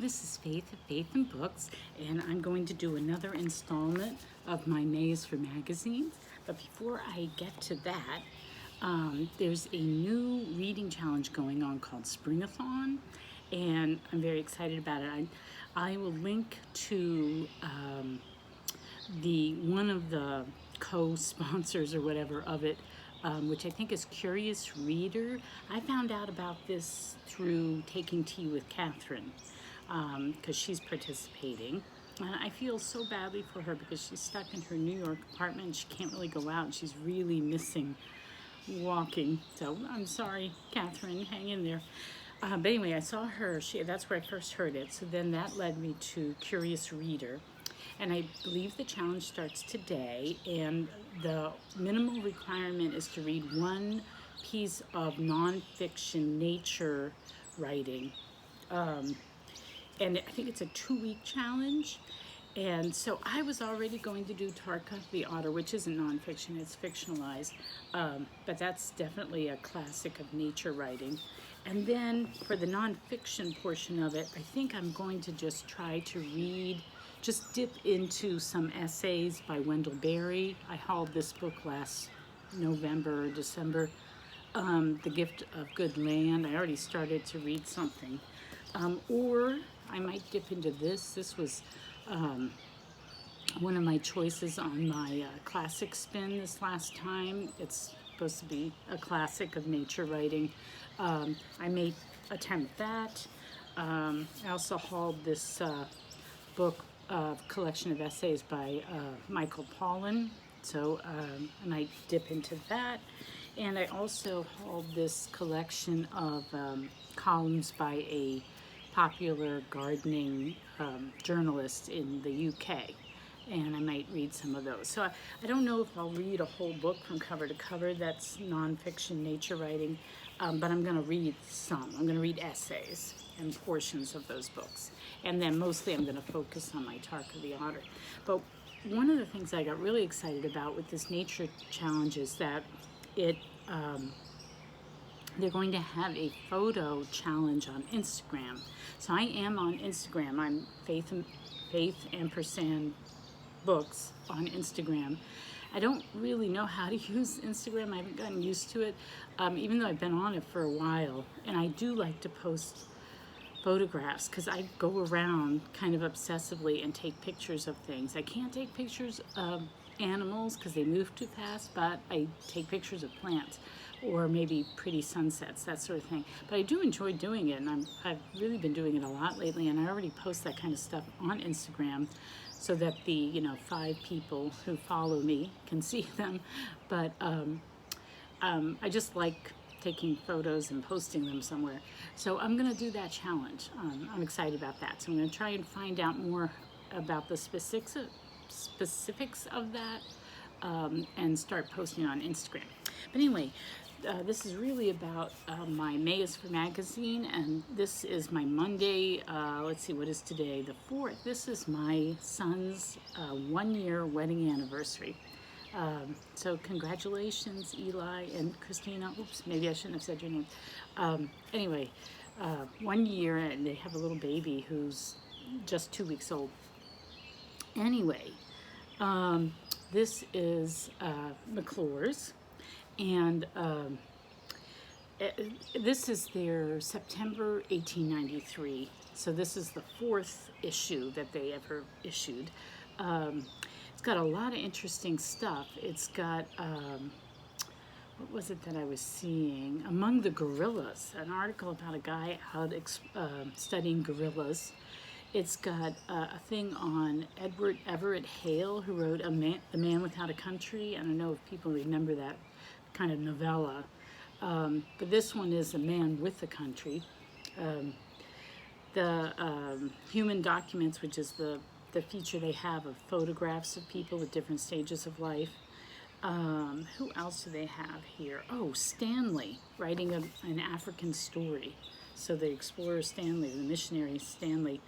this is Faith of Faith&Books, and I'm going to do another installment of my Maze for Magazines. But before I get to that, there's a new reading challenge going on called Springathon, and I'm very excited about it. I will link to one of the co-sponsors or whatever of it, which I think is Curious Reader. I found out about this through Taking Tea with Catherine, because she's participating. And I feel so badly for her because she's stuck in her New York apartment and she can't really go out and she's really missing walking. So I'm sorry, Catherine, hang in there. But anyway, I saw her, that's where I first heard it. So then that led me to Curious Reader. And I believe the challenge starts today, and the minimal requirement is to read one piece of nonfiction nature writing. And I think it's a 2-week challenge. And so I was already going to do Tarka the Otter, which isn't nonfiction, it's fictionalized. But that's definitely a classic of nature writing. And then for the nonfiction portion of it, I think I'm going to just try to just dip into some essays by Wendell Berry. I hauled this book last November or December, The Gift of Good Land. I already started to read something. Or I might dip into this. This was one of my choices on my classic spin this last time. It's supposed to be a classic of nature writing. I may attempt that. I also hauled this book, collection of essays by Michael Pollan, so and I dip into that. And I also hauled this collection of columns by a popular gardening journalist in the UK, and I might read some of those. So I don't know if I'll read a whole book from cover to cover that's nonfiction nature writing, but I'm going to read some. I'm going to read essays and portions of those books. And then mostly I'm going to focus on my Tarka the Otter. But one of the things I got really excited about with this nature challenge is that they're going to have a photo challenge on Instagram. So I am on Instagram. I'm Faith&books on Instagram. I don't really know how to use Instagram. I haven't gotten used to it, even though I've been on it for a while. And I do like to post photographs because I go around kind of obsessively and take pictures of things. I can't take pictures of animals because they move too fast, but I take pictures of plants or maybe pretty sunsets, that sort of thing. But I do enjoy doing it, and I've really been doing it a lot lately, and I already post that kind of stuff on Instagram so that the 5 people who follow me can see them. But I just like taking photos and posting them somewhere. So I'm going to do that challenge. I'm excited about that. So I'm going to try and find out more about the specifics of that and start posting on Instagram. But anyway, this is really about my Maze for Magazine, and this is my Monday, let's see, what is today? The 4th. This is my son's 1-year wedding anniversary. So congratulations, Eli and Christina. Oops, maybe I shouldn't have said your name. Anyway, 1 year, and they have a little baby who's just 2 weeks old. Anyway, this is McClure's, and this is their September 1893. So this is the 4th issue that they ever issued. It's got a lot of interesting stuff. It's got, what was it that I was seeing? Among the Gorillas, an article about a guy out studying gorillas. It's got a thing on Edward Everett Hale, who wrote The Man Without a Country. I don't know if people remember that kind of novella. But this one is A Man with a Country. The Human Documents, which is the feature they have of photographs of people at different stages of life. Who else do they have here? Oh, Stanley, writing an African story. So the explorer Stanley, the missionary Stanley.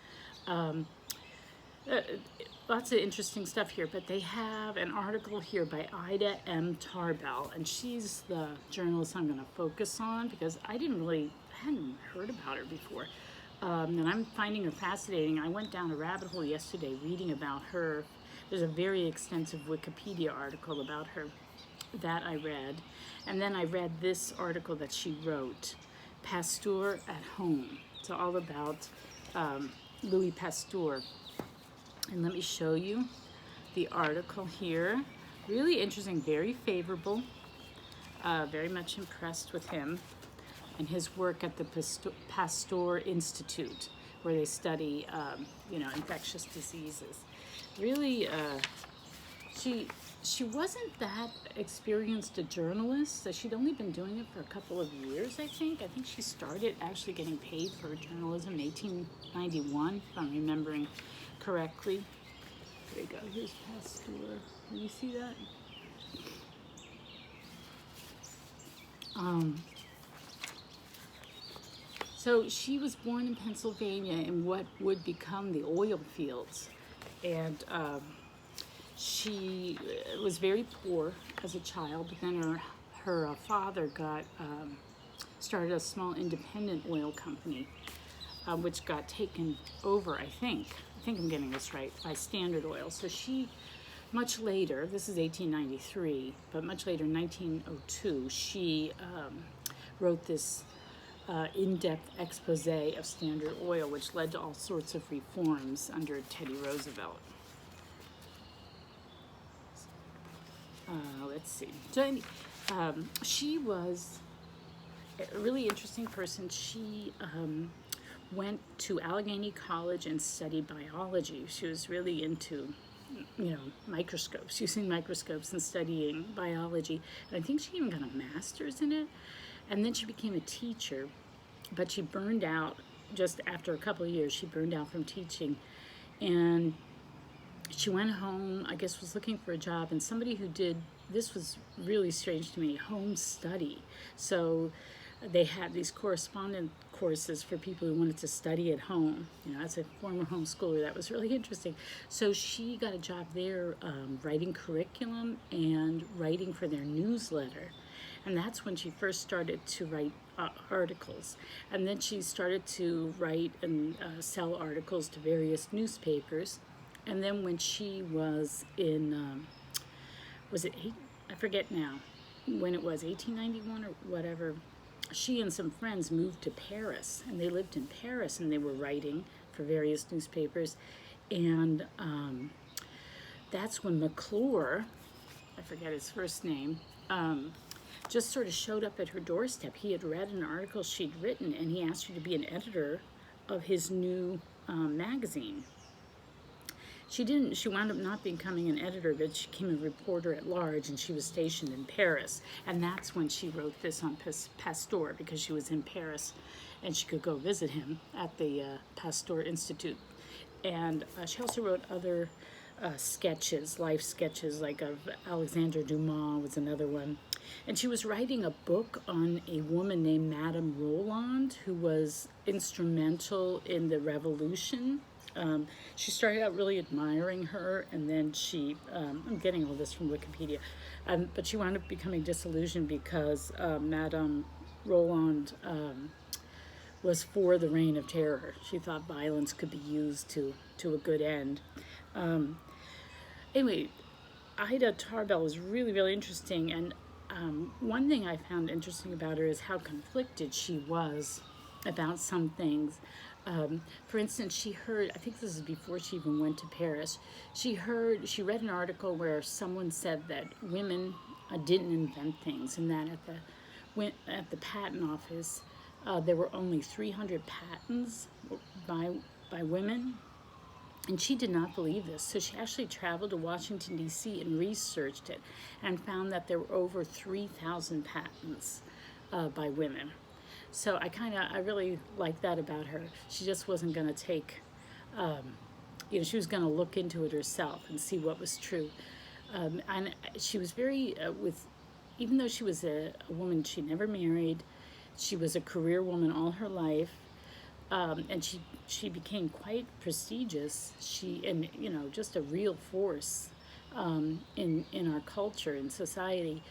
Lots of interesting stuff here, but they have an article here by Ida M. Tarbell, and she's the journalist I'm going to focus on because I hadn't heard about her before. and I'm finding her fascinating. I went down a rabbit hole yesterday reading about her. There's a very extensive Wikipedia article about her that I read. And then I read this article that she wrote, Pasteur at Home. It's all about Louis Pasteur. And let me show you the article here. Really interesting, very favorable. Very much impressed with him and his work at the Pasteur Institute, where they study, infectious diseases. Really, she wasn't that experienced a journalist, so she'd only been doing it for a couple of years, I think. I think she started actually getting paid for journalism in 1891, if I'm remembering correctly. There you go, here's Pasteur. Can you see that? So she was born in Pennsylvania in what would become the oil fields. And she was very poor as a child, but then her father started a small independent oil company, which got taken over, I think I'm getting this right, by Standard Oil. So she, much later, this is 1893, but much later, in 1902, she wrote this in-depth expose of Standard Oil, which led to all sorts of reforms under Teddy Roosevelt. Let's see. So she was a really interesting person. She went to Allegheny College and studied biology. She was really into, microscopes, using microscopes and studying biology. And I think she even got a master's in it. And then she became a teacher, but she burned out just after a couple of years. She burned out from teaching, and she went home, I guess was looking for a job, and somebody who did, this was really strange to me, home study. So they had these correspondence courses for people who wanted to study at home. As a former homeschooler, that was really interesting. So she got a job there writing curriculum and writing for their newsletter. And that's when she first started to write articles. And then she started to write and sell articles to various newspapers. And then when she was in, I forget now when it was, 1891 or whatever, she and some friends moved to Paris, and they lived in Paris, and they were writing for various newspapers. And that's when McClure, I forget his first name, just sort of showed up at her doorstep. He had read an article she'd written, and he asked her to be an editor of his new magazine. She wound up not becoming an editor, but she became a reporter at large, and she was stationed in Paris. And that's when she wrote this on Pasteur, because she was in Paris and she could go visit him at the Pasteur Institute. And she also wrote other sketches, life sketches, like of Alexandre Dumas was another one. And she was writing a book on a woman named Madame Roland, who was instrumental in the revolution. She started out really admiring her, and then she, I'm getting all this from Wikipedia, but she wound up becoming disillusioned because Madame Roland was for the reign of terror. She thought violence could be used to a good end. Anyway, Ida Tarbell is really, really interesting, and one thing I found interesting about her is how conflicted she was about some things. For instance, she heard, I think this is before she even went to Paris, she read an article where someone said that women didn't invent things, and that at the patent office there were only 300 patents by women. And she did not believe this, so she actually traveled to Washington, D.C. and researched it, and found that there were over 3,000 patents by women. So I really like that about her. She just wasn't going to take, she was going to look into it herself and see what was true. And she was very, even though she was a woman, she never married, she was a career woman all her life, and she became quite prestigious. Just a real force in our culture and society.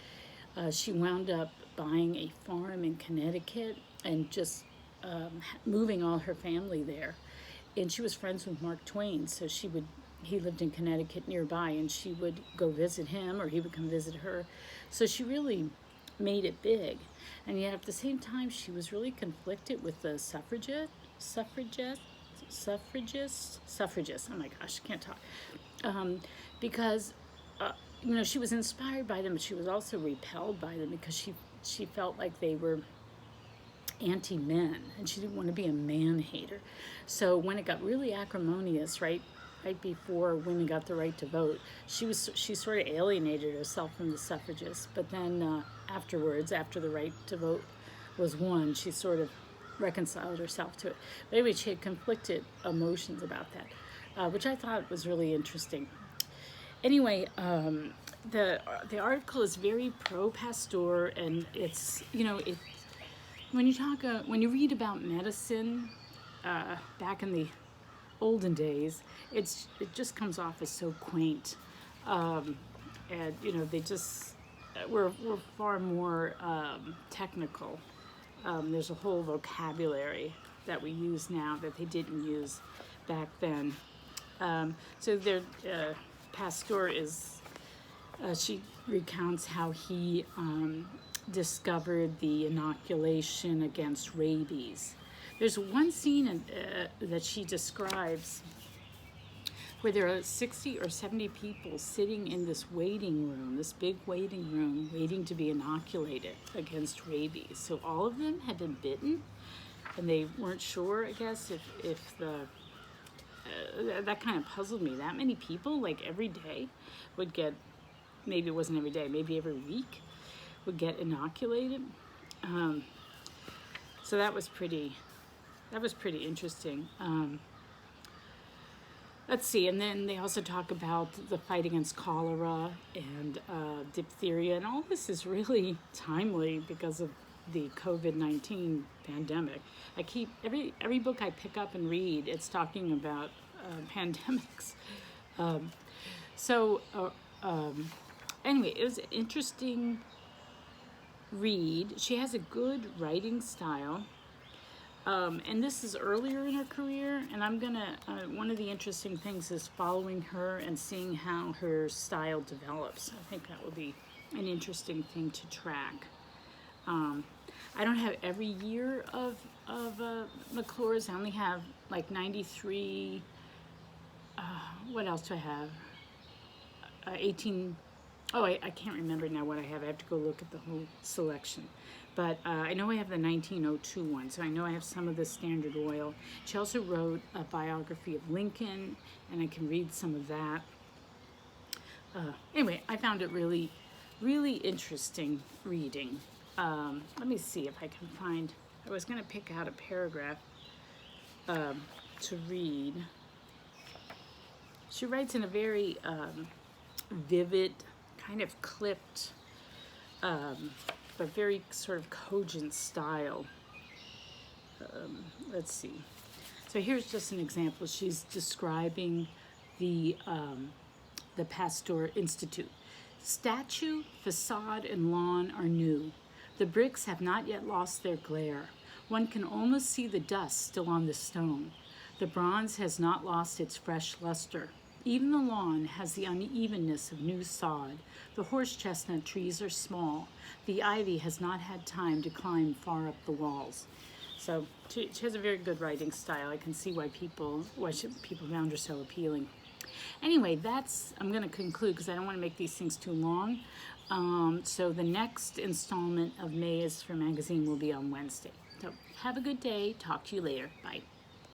She wound up buying a farm in Connecticut and just moving all her family there. And she was friends with Mark Twain, so he lived in Connecticut nearby, and she would go visit him or he would come visit her. So she really made it big. And yet at the same time, she was really conflicted with the suffragists. Oh my gosh, I can't talk. Because, she was inspired by them, but she was also repelled by them because she felt like they were anti-men, and she didn't want to be a man-hater. So when it got really acrimonious, right before women got the right to vote, she sort of alienated herself from the suffragists. But then afterwards, after the right to vote was won, she sort of reconciled herself to it. But anyway, she had conflicted emotions about that, which I thought was really interesting. Anyway, the article is very pro-Pasteur, and it's when you read about medicine back in the olden days, it just comes off as so quaint, and they just we're far more technical. There's a whole vocabulary that we use now that they didn't use back then. So Pasteur is, she recounts how he discovered the inoculation against rabies. There's one scene that she describes where there are 60 or 70 people sitting in this waiting room, this big waiting room, waiting to be inoculated against rabies. So all of them had been bitten, and they weren't sure, I guess, if that kind of puzzled me. That many people, like every day, would get, maybe it wasn't every day, maybe every week, would get inoculated. So that was pretty interesting. Let's see, and then they also talk about the fight against cholera and diphtheria, and all this is really timely because of the COVID-19 pandemic. I keep, every book I pick up and read, it's talking about pandemics. Anyway, it was an interesting read. She has a good writing style. And this is earlier in her career, and I'm gonna, one of the interesting things is following her and seeing how her style develops. I think that will be an interesting thing to track. I don't have every year of McClure's. I only have like 93, what else do I have? 18, I can't remember now what I have. I have to go look at the whole selection. But I know I have the 1902 one, so I know I have some of the Standard Oil. She also wrote a biography of Lincoln, and I can read some of that. Anyway, I found it really, really interesting reading. Let me see if I can find, I was going to pick out a paragraph to read. She writes in a very vivid, kind of clipped, but very sort of cogent style. Let's see. So here's just an example. She's describing the Pasteur Institute. Statue, facade, and lawn are new. The bricks have not yet lost their glare. One can almost see the dust still on the stone. The bronze has not lost its fresh luster. Even the lawn has the unevenness of new sod. The horse chestnut trees are small. The ivy has not had time to climb far up the walls. So she has a very good writing style. I can see why people found her so appealing. Anyway, I'm going to conclude because I don't want to make these things too long. So the next installment of May is for Magazine will be on Wednesday. So have a good day. Talk to you later. Bye.